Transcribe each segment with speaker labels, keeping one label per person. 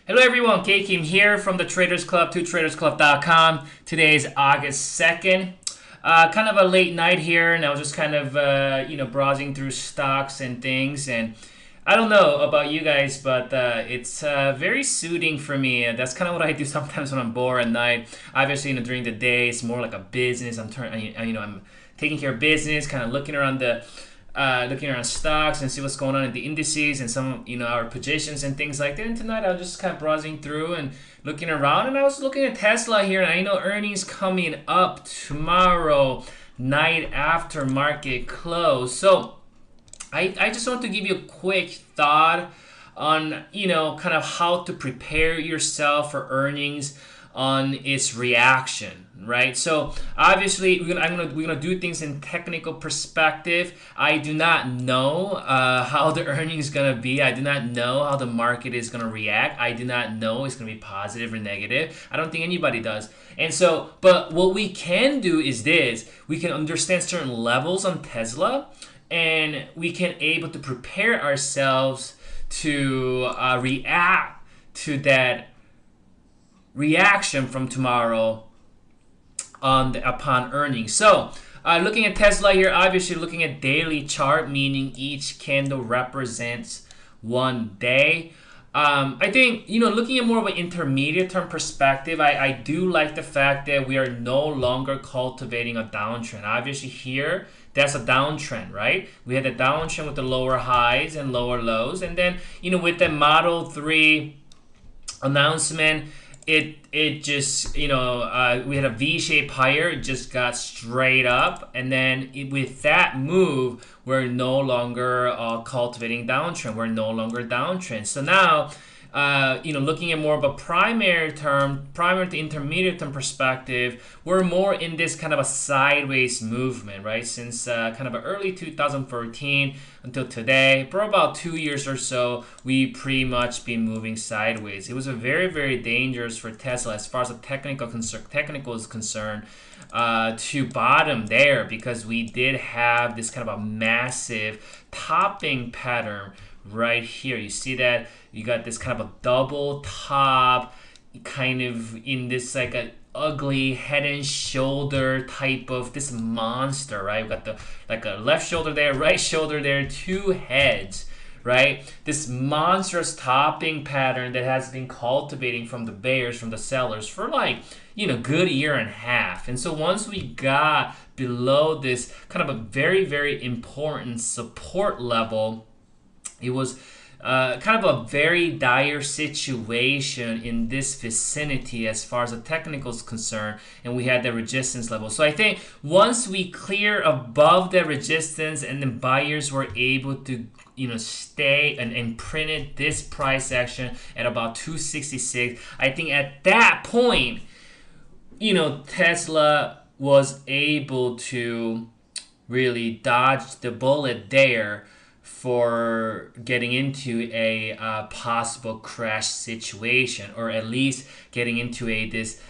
Speaker 1: Hello everyone, K Kim here from the Traders Club, twotradersclub.com. Today is August 2nd. Kind of a late night here, and I was just kind of, browsing through stocks and things. And I don't know about you guys, but it's very soothing for me. That's kind of what I do sometimes when I'm bored at night. Obviously, during the day, it's more like a business. I'm taking care of business, kind of looking around stocks and see what's going on in the indices and some our positions and things like that. And tonight I was just kind of browsing through and looking around, and I was looking at Tesla here, and I know earnings coming up tomorrow night after market close. So I just want to give you a quick thought on kind of how to prepare yourself for earnings on its reaction, right? So obviously we're gonna do things in technical perspective. I do not know how the earnings is gonna be. I do not know how the market is gonna react. I do not know it's gonna be positive or negative. I don't think anybody does. And so, but what we can do is this: we can understand certain levels on Tesla, and we can able to prepare ourselves to react to that reaction from tomorrow upon earnings. So looking at Tesla here, obviously looking at daily chart, meaning each candle represents one day. I think, looking at more of an intermediate term perspective, I do like the fact that we are no longer cultivating a downtrend. Obviously here, that's a downtrend, right? We had a downtrend with the lower highs and lower lows. And then, with the Model 3 announcement, it just we had a V-shaped higher. It just got straight up, and then with that move, we're no longer cultivating downtrend. We're no longer downtrend. So now, looking at more of a primary to intermediate term perspective, we're more in this kind of a sideways movement, right? Since kind of early 2014 until today, for about 2 years or so, we pretty much been moving sideways. It was a very, very dangerous for Tesla as far as the technical is concerned, to bottom there, because we did have this kind of a massive topping pattern right here. You see that you got this kind of a double top, kind of in this like a ugly head and shoulder type of this monster, right? We got the like a left shoulder there, right shoulder there, two heads, right? This monstrous topping pattern that has been cultivating from the bears, from the sellers for like good year and a half. And so once we got below this kind of a very, very important support level, it was kind of a very dire situation in this vicinity as far as the technical is concerned, and we had the resistance level. So I think once we clear above the resistance, and then buyers were able to stay and printed this price action at about 266, I think at that point, Tesla was able to really dodge the bullet there for getting into a possible crash situation, or at least getting into this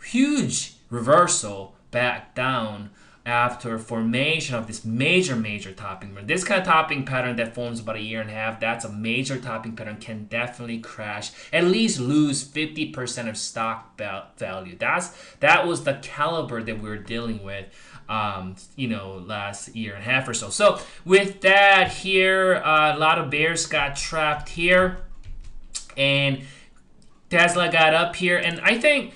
Speaker 1: huge reversal back down after formation of this major topping pattern. This kind of topping pattern that forms about a year and a half, that's a major topping pattern, can definitely crash, at least lose 50% of stock value. That was the caliber that we were dealing with last year and a half or so. So with that here, a lot of bears got trapped here, and Tesla got up here. And I think,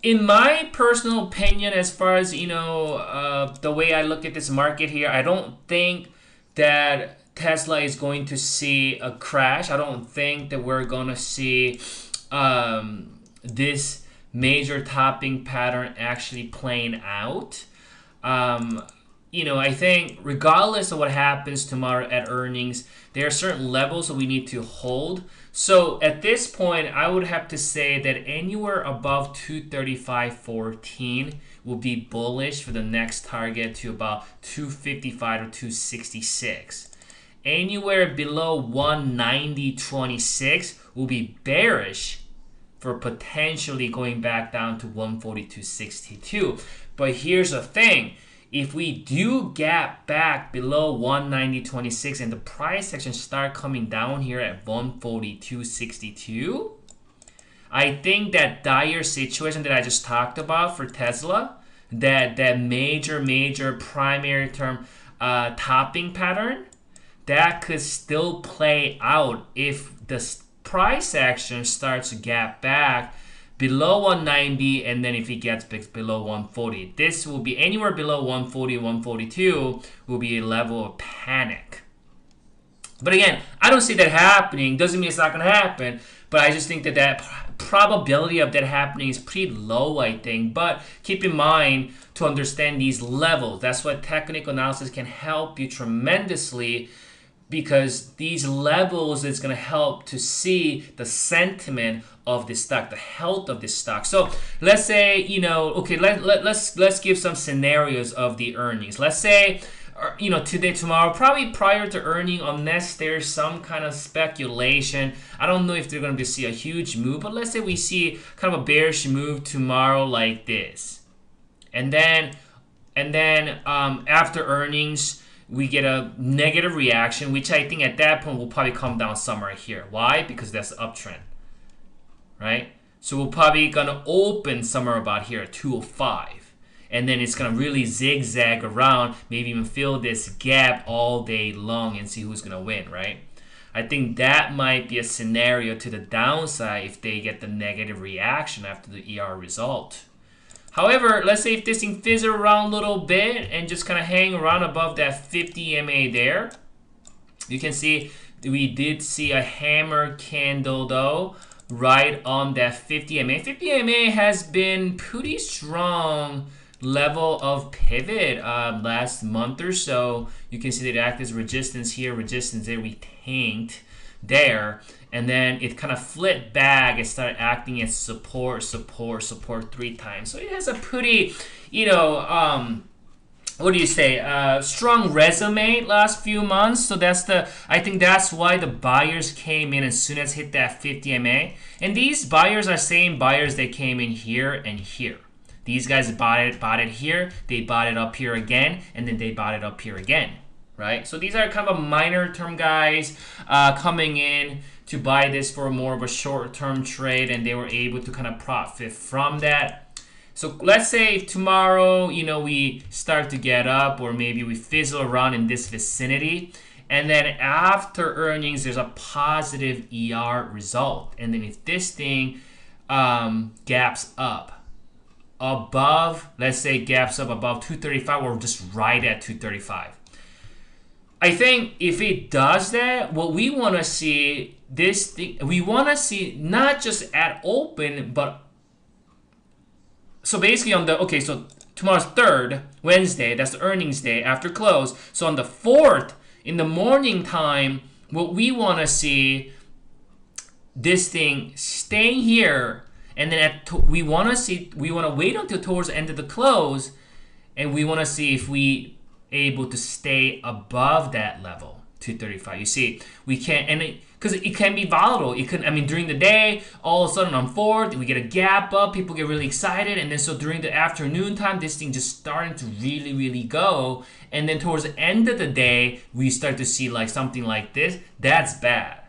Speaker 1: in my personal opinion, as far as the way I look at this market here, I don't think that Tesla is going to see a crash. I don't think that we're going to see this major topping pattern actually playing out. I think regardless of what happens tomorrow at earnings, there are certain levels that we need to hold. So at this point, I would have to say that anywhere above 235.14 will be bullish for the next target to about 255 or 266. Anywhere below 190.26 will be bearish for potentially going back down to 142.62. But here's the thing. if we do gap back below 190.26 and the price action start coming down here at 142.62, I think that dire situation that I just talked about for Tesla, that major primary term topping pattern, that could still play out if the price action starts to gap back below 190, and then if it gets below 140. This will be anywhere below 140, 142 will be a level of panic. But again, I don't see that happening. Doesn't mean it's not going to happen, but I just think that that probability of that happening is pretty low, I think. But keep in mind to understand these levels. That's what technical analysis can help you tremendously, because these levels is going to help to see the sentiment of the stock, the health of the stock. So let's say, you know, okay, let's give some scenarios of the earnings. Let's say, you know, today, tomorrow, probably prior to earning, unless there's some kind of speculation. I don't know if they're going to see a huge move, but let's say we see kind of a bearish move tomorrow like this, and then after earnings, we get a negative reaction, which I think at that point will probably come down somewhere here. Why? Because that's the uptrend, right? So we're probably gonna open somewhere about here at 205, and then it's gonna really zigzag around, maybe even fill this gap all day long and see who's gonna win, right? I think that might be a scenario to the downside if they get the negative reaction after the ER result. However, let's say if this thing fizzles around a little bit and just kind of hang around above that 50 MA there, you can see we did see a hammer candle though, right on that 50 MA. 50 MA has been pretty strong level of pivot last month or so. You can see that it acted as resistance here, resistance there, we tanked there, and then it kind of flipped back and started acting as support 3 times. So it has a pretty, you know, what do you say, strong resume last few months. So that's I think that's why the buyers came in as soon as hit that 50 MA. And these buyers are same buyers that came in here and here. These guys bought it here, they bought it up here again, and then they bought it up here again, right? So these are kind of a minor term guys coming in to buy this for more of a short-term trade, and they were able to kind of profit from that. So let's say if tomorrow, you know, we start to get up, or maybe we fizzle around in this vicinity, and then after earnings, there's a positive ER result. And then if this thing gaps up above, let's say gaps up above 235, or just right at 235. I think if it does that, what we want to see, this thing, we want to see not just at open, but so basically on the, okay, so tomorrow's 3rd, Wednesday, that's the earnings day after close. So on the 4th, in the morning time, what we want to see, this thing staying here, and then we want to wait until towards the end of the close, and we want to see if we able to stay above that level, 235. You see, we can't, and because it can be volatile. It can, I mean, during the day, all of a sudden on 4th, we get a gap up, people get really excited, and then so during the afternoon time, this thing just starting to really go, and then towards the end of the day, we start to see like something like this. That's bad,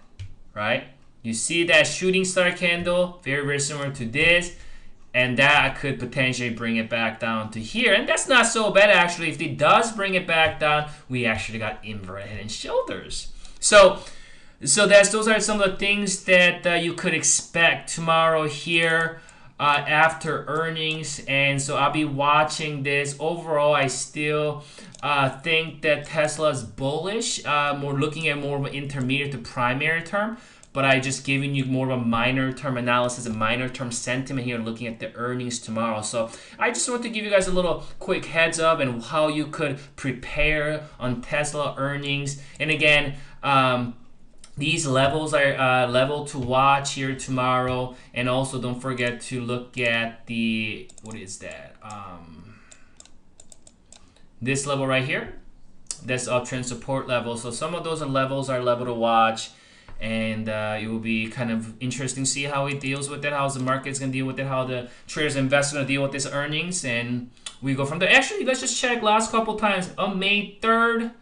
Speaker 1: right? You see that shooting star candle, very similar to this, and that could potentially bring it back down to here. And that's not so bad, actually. If it does bring it back down, we actually got inverted head and shoulders. So those are some of the things that you could expect tomorrow here after earnings. And so I'll be watching this. Overall, I still think that Tesla's bullish, more looking at more of an intermediate to primary term. But I just giving you more of a minor term analysis, a minor term sentiment here, looking at the earnings tomorrow. So I just want to give you guys a little quick heads up and how you could prepare on Tesla earnings. And again, these levels are level to watch here tomorrow. And also don't forget to look at the, what is that? This level right here, that's uptrend support level. So some of those levels are level to watch. And it will be kind of interesting to see how it deals with it, how the market's going to deal with it, how the traders and investors going to deal with this earnings, and we go from there. Actually, let's just check last couple times. On May 3rd,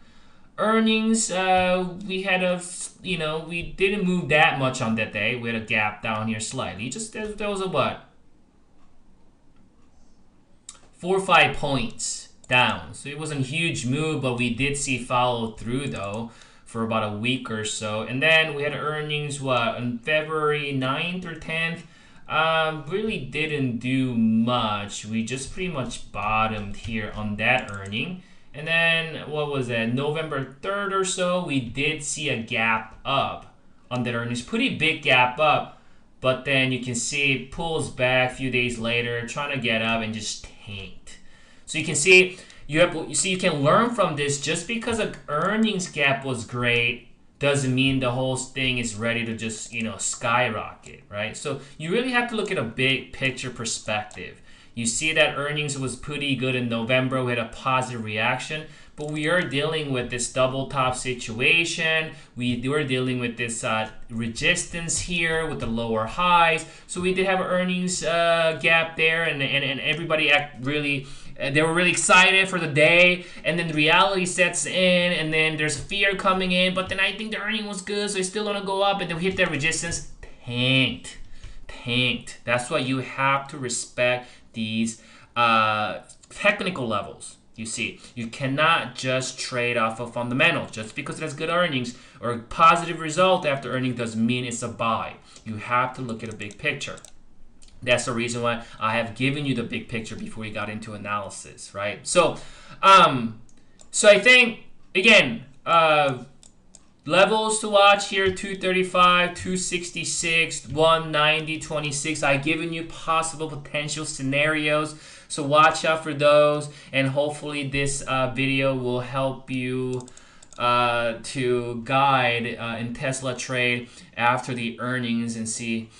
Speaker 1: earnings, we had we didn't move that much on that day. We had a gap down here slightly. Just there was a what? 4 or 5 points down. So it wasn't a huge move, but we did see follow through though for about a week or so. And then we had earnings on February 9th or 10th. Really didn't do much. We just pretty much bottomed here on that earning. And then what was that? November 3rd or so, we did see a gap up on that earnings. Pretty big gap up. But then you can see it pulls back a few days later, trying to get up and just tanked. So you can see you can learn from this. Just because an earnings gap was great doesn't mean the whole thing is ready to just skyrocket, right? So you really have to look at a big picture perspective. You see that earnings was pretty good in November. We had a positive reaction, but we are dealing with this double top situation. We were dealing with this resistance here with the lower highs. So we did have an earnings gap there, and everybody they were really excited for the day, and then the reality sets in, and then there's fear coming in, but then I think the earning was good, so it's still gonna go up, and then we hit that resistance, tanked. That's why you have to respect these technical levels. You see, you cannot just trade off of fundamentals. Just because it has good earnings or a positive result after earnings doesn't mean it's a buy. You have to look at a big picture. That's the reason why I have given you the big picture before we got into analysis, right? So I think, again, levels to watch here, 235, 266, 190, 26. I've given you possible potential scenarios, so watch out for those, and hopefully this video will help you to guide in Tesla trade after the earnings and see.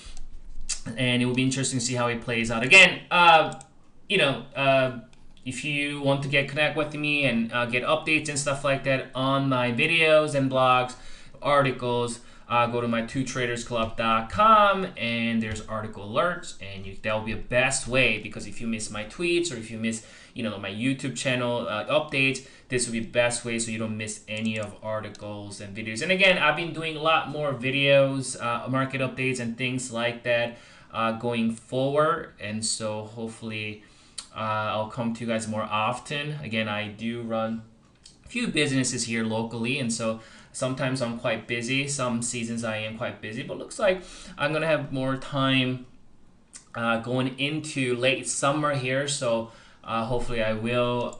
Speaker 1: And it will be interesting to see how it plays out. Again, if you want to connect with me and get updates and stuff like that on my videos and blogs, articles, go to my twotradersclub.com, and there's article alerts, and that will be the best way, because if you miss my tweets or if you miss my YouTube channel updates, this will be the best way so you don't miss any of articles and videos. And again, I've been doing a lot more videos, market updates and things like that going forward, and so hopefully I'll come to you guys more often. Again, I do run a few businesses here locally, and so sometimes I'm quite busy. Some seasons I am quite busy, but looks like I'm gonna have more time going into late summer here, so hopefully I will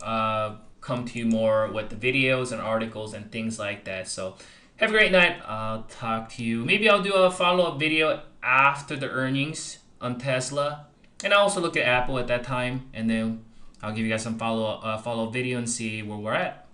Speaker 1: come to you more with the videos and articles and things like that. So have a great night. I'll talk to you. Maybe I'll do a follow-up video after the earnings on Tesla, and I'll also look at Apple at that time, and then I'll give you guys some follow-up video and see where we're at.